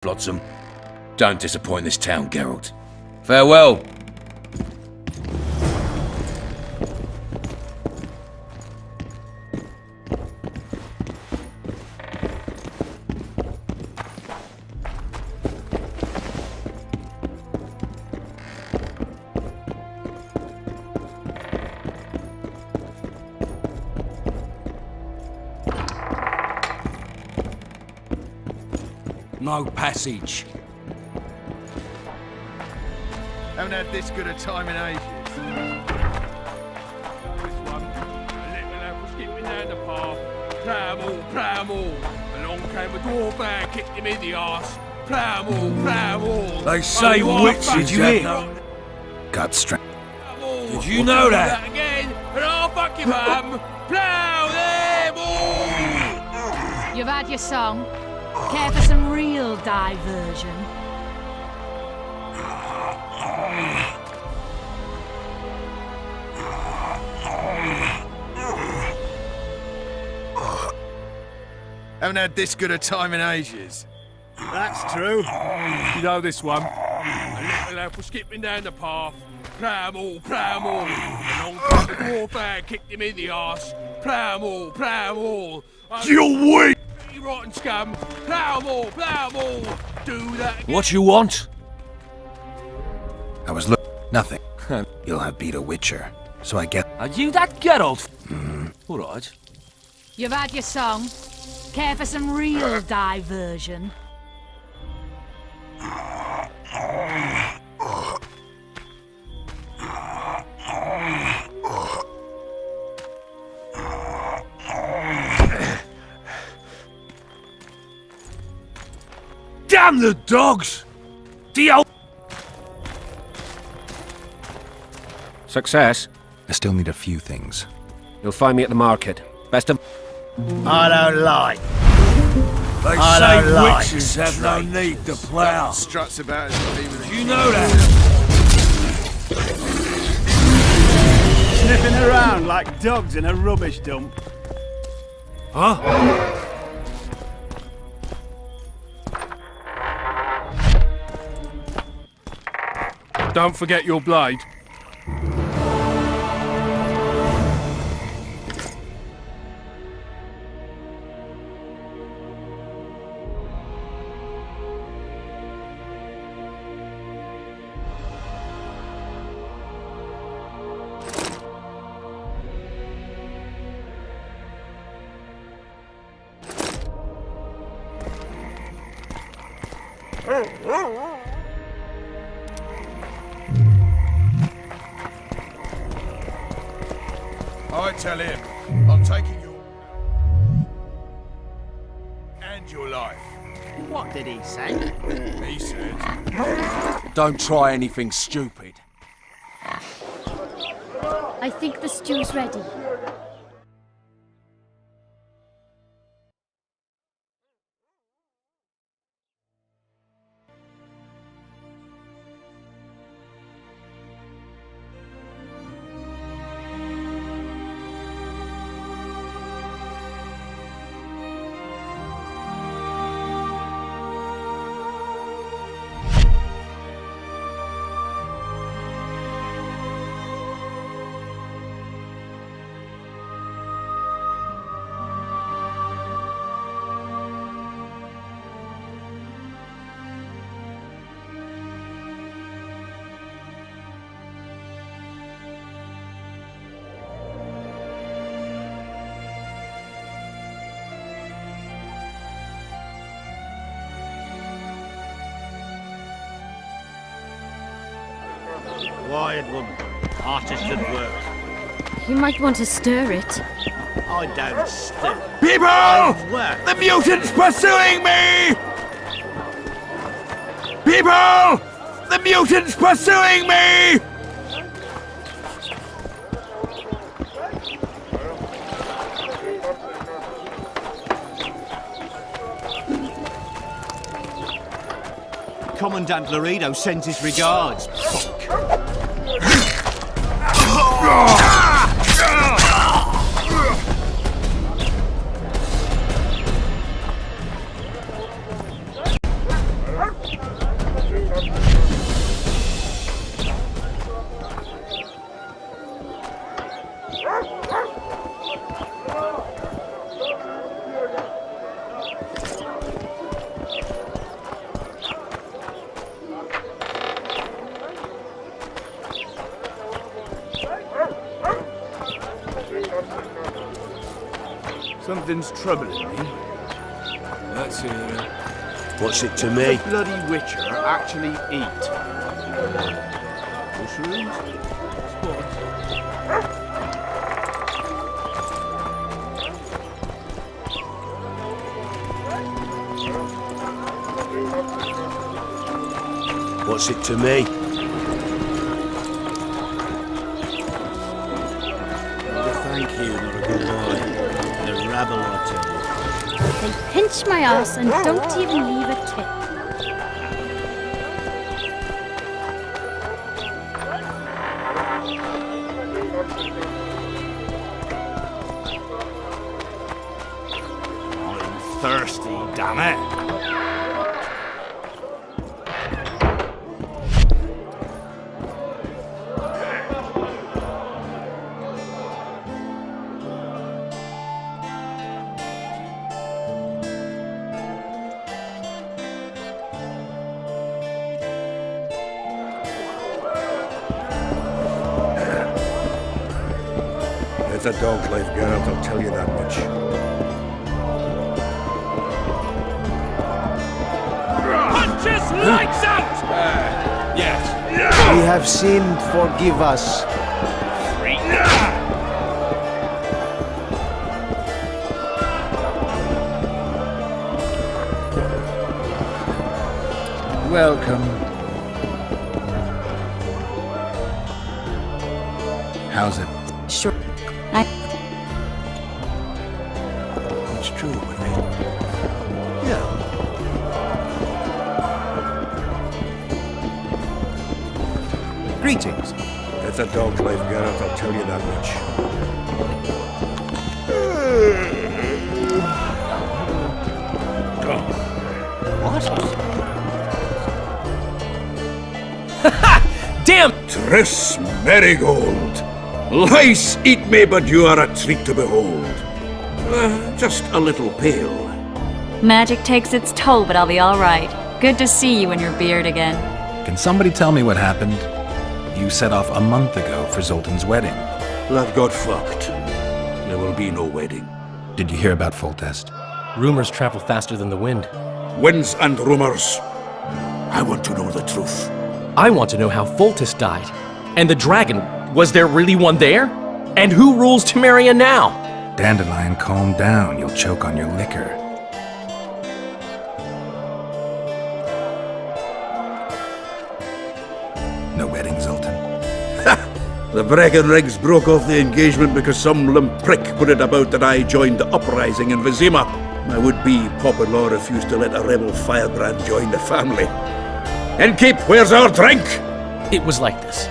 Flotsam. Don't disappoint this town, Geralt. Farewell. No passage. Haven't had this good a time in ages. This one, a little lad was skipping down the path. Plough 'em all. Along came a dwarf and kicked him in the arse. Plough 'em all. They say witches have no... Gut strength. Did you know that? Again, and I'll fuck him up. Plough them all. You've had your song. Care for some real diversion? Haven't had this good a time in ages. That's true. You know this one. A little lad was skipping down the path. Plough 'em all. Along came a dwarf and kicked him in the arse. Plough 'em all. You weak! You rotten scum. Plough 'em all. Do that again. What you want? I was nothing. You'll have beat a witcher. So I get... Are you that Geralt? All right. You've had your song. Care for some real diversion? Damn the dogs! Success. I still need a few things. You'll find me at the market. Best of... I don't like. They I say don't like witches have no need to plough. Struts about as if he was a... You know that? Sniffing around like dogs in a rubbish dump. Huh? Don't forget your blade. I tell him, I'm taking your... and your life. What did he say? He said... Don't try anything stupid. I think the stew's ready. Wired woman. Artist at work. You might want to stir it. I don't stir. People! I work. The mutant's pursuing me! People! The mutant's pursuing me! Commandant Laredo sends his regards. Something's troubling me. Let's hear it. What's it to me? Does the bloody Witcher actually eat? Mushrooms? Spots? What's it to me? Thank you, not a good boy. The rabble, I tell you. They pinch my ass and don't even leave a tip. I'm thirsty, damn it. It's a dog's life, Geralt, I'll tell you that much. Punches lights out! Yes. We have sinned, forgive us. Welcome. How's it? Sure. It's true, with me. Greetings. It's a dog's life, Geralt, I'll tell you that much. Damn! Triss Merigold! Lice eat me, but you are a treat to behold. Just a little pale. Magic takes its toll, but I'll be all right. Good to see you in your beard again. Can somebody tell me what happened? You set off a month ago for Zoltan's wedding. That got fucked. There will be no wedding. Did you hear about Foltest? Rumors travel faster than the wind. Winds and rumors. I want to know the truth. I want to know how Foltest died. And the dragon, was there really one there? And who rules Temeria now? Dandelion, calm down. You'll choke on your liquor. No wedding, Zoltan. The Breckenrigs broke off the engagement because some limp prick put it about that I joined the uprising in Vizima. My would-be pop-in-law refused to let a rebel firebrand join the family. Innkeep, where's our drink? It was like this.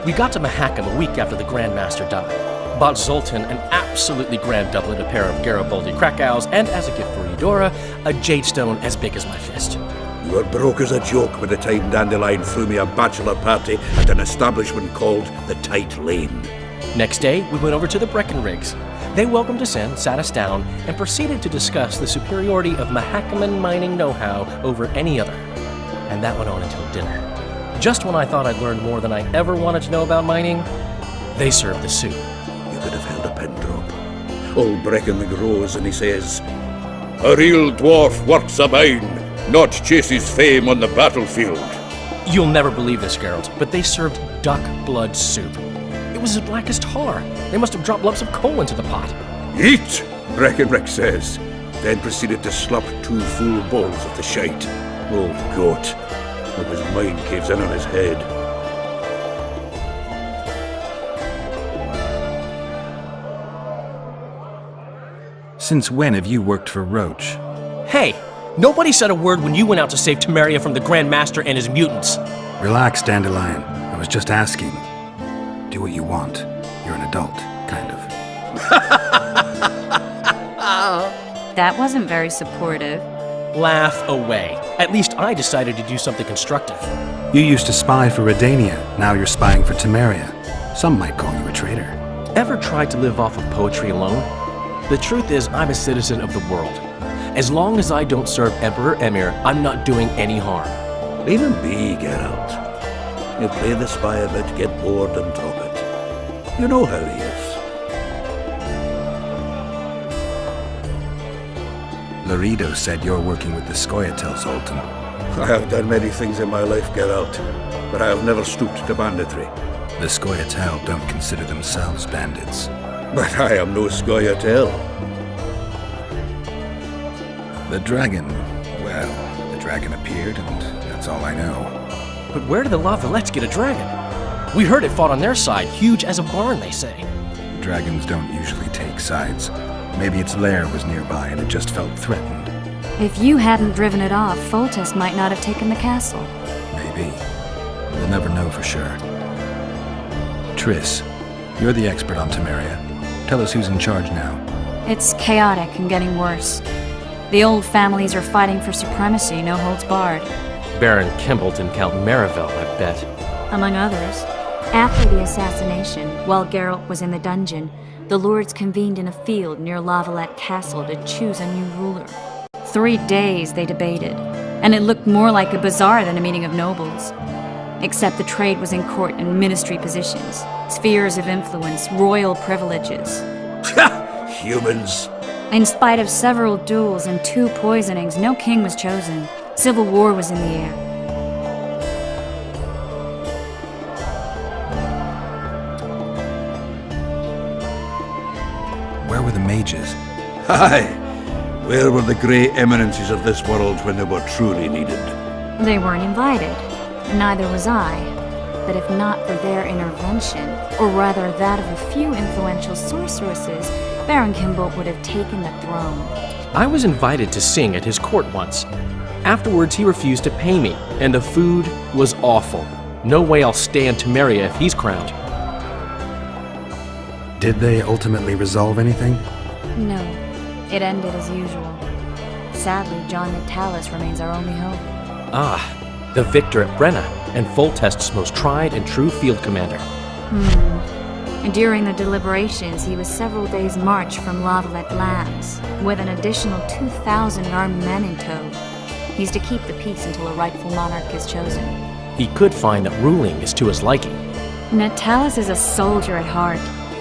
We got to Mahakam a week after the Grand Master died. Bought Zoltan an absolutely grand doublet, a pair of Garibaldi Krakows, and as a gift for Eudora, a jade stone as big as my fist. You were broke as a joke by the time Dandelion threw me a bachelor party at an establishment called the Tight Lane. Next day, we went over to the Breckenrigs. They welcomed us in, sat us down, and proceeded to discuss the superiority of Mahakaman mining know-how over any other. And that went on until dinner. Just when I thought I'd learned more than I ever wanted to know about mining, they served the soup. You could have held a pin drop. Old Breckenrig rose and he says, "A real dwarf works a mine, not chases fame on the battlefield." You'll never believe this, Geralt, but they served duck blood soup. It was as black as tar. They must have dropped lumps of coal into the pot. "Eat," Breckenrig says, then proceeded to slop 2 full bowls of the shite. Old goat. Hope his mind caves in on his head. Since when have you worked for Roach? Hey, nobody said a word when you went out to save Temeria from the Grand Master and his mutants. Relax, Dandelion. I was just asking. Do what you want. You're an adult, kind of. That wasn't very supportive. Laugh away. At least I decided to do something constructive. You used to spy for Redania. Now you're spying for Temeria. Some might call you a traitor. Ever tried to live off of poetry alone? The truth is, I'm a citizen of the world. As long as I don't serve Emperor Emir, I'm not doing any harm. Leave him be, Geralt. You play the spy a bit, get bored and drop it. You know how he is. Laredo said you're working with the Scoia'tael, Zoltan. I have done many things in my life, Geralt, but I have never stooped to banditry. The Scoia'tael don't consider themselves bandits. But I am no Scoia'tael. The dragon, well, the dragon appeared, and that's all I know. But where did the Lavalettes get a dragon? We heard it fought on their side, huge as a barn, they say. Dragons don't usually take sides. Maybe its lair was nearby and it just felt threatened. If you hadn't driven it off, Foltest might not have taken the castle. Maybe. We'll never know for sure. Triss, you're the expert on Temeria. Tell us who's in charge now. It's chaotic and getting worse. The old families are fighting for supremacy, no holds barred. Baron Kimbolt and Count Marivel, I bet. Among others. After the assassination, while Geralt was in the dungeon, the lords convened in a field near Lavalette Castle to choose a new ruler. 3 days they debated, and it looked more like a bazaar than a meeting of nobles. Except the trade was in court and ministry positions, spheres of influence, royal privileges. Humans. In spite of several duels and 2 poisonings, no king was chosen. Civil war was in the air. Where were the mages? Aye. Where were the grey eminences of this world when they were truly needed? They weren't invited. Neither was I. But if not for their intervention, or rather that of a few influential sorceresses, Baron Kimbolt would have taken the throne. I was invited to sing at his court once. Afterwards, he refused to pay me, and the food was awful. No way I'll stay in Temeria if he's crowned. Did they ultimately resolve anything? No, it ended as usual. Sadly, John Natalis remains our only hope. Ah, the victor at Brenna, and Foltest's most tried and true field commander. During the deliberations, he was several days' march from Lavalette lands, with an additional 2,000 armed men in tow. He's to keep the peace until a rightful monarch is chosen. He could find that ruling is to his liking. Natalis is a soldier at heart.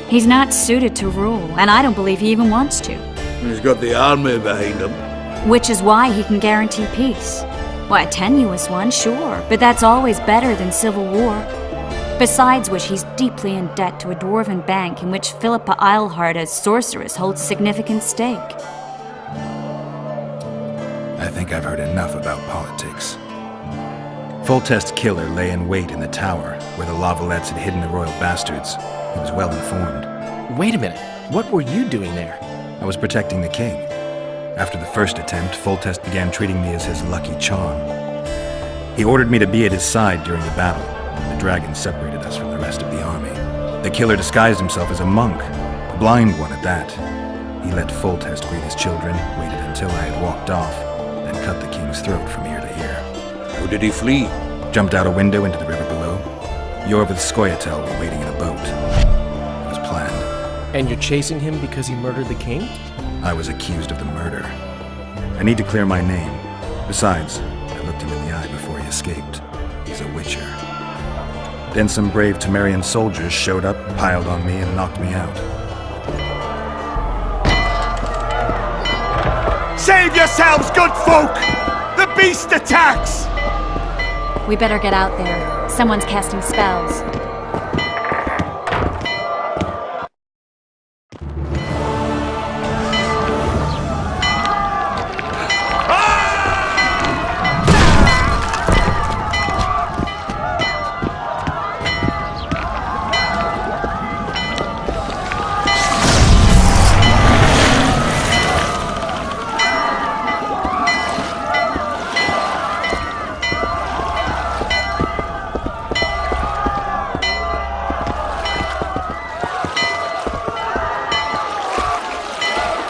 He's not suited to rule, and I don't believe he even wants to. He's got the army behind him. Which is why he can guarantee peace. Why, a tenuous one, sure, but that's always better than civil war. Besides which, he's deeply in debt to a dwarven bank in which Philippa Eilhart as sorceress holds significant stake. I think I've heard enough about politics. Foltest's killer lay in wait in the tower, where the Lavalettes had hidden the royal bastards. He was well informed. Wait a minute, what were you doing there? I was protecting the king. After the first attempt, Foltest began treating me as his lucky charm. He ordered me to be at his side during the battle. The dragon separated us from the rest of the army. The killer disguised himself as a monk, a blind one at that. He let Foltest greet his children, waited until I had walked off, then cut the king's throat from ear to ear. How did he flee? Jumped out a window into the river below. Yorva the Scoia'tael were waiting in a boat. It was planned. And you're chasing him because he murdered the king? I was accused of the murder. I need to clear my name. Besides, I looked him in the eye before he escaped. He's a witcher. Then some brave Temerian soldiers showed up, piled on me, and knocked me out. Save yourselves, good folk! The beast attacks! We better get out there. Someone's casting spells.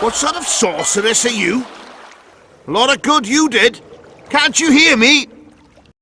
What sort of sorceress are you? A lot of good you did. Can't you hear me?